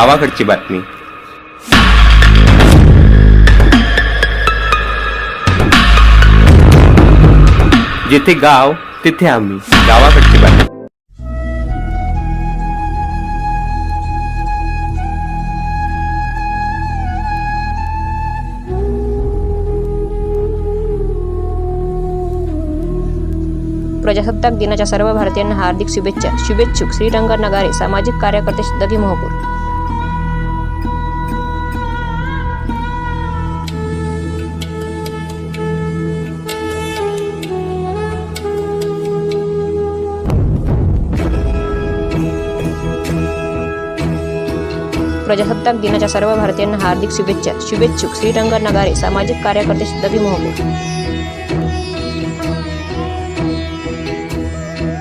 गावाकडची बातमी. जिथे गाव तिथे आम्ही. गावाकडची बातमी. प्रजासत्ताक दिनाच्या सर्व भारतीयांना हार्दिक शुभेच्छा. शुभेच्छुक श्रीरंग नगारे, सामाजिक कार्यकर्ते दगी मोहपूर. प्रजासत्ताक दिनाच्या सर्व भारतीयांना हार्दिक शुभेच्छा. शुभेच्छुक श्रीरंग नगारे, सामाजिक कार्यकर्ते दगी मोहपूर.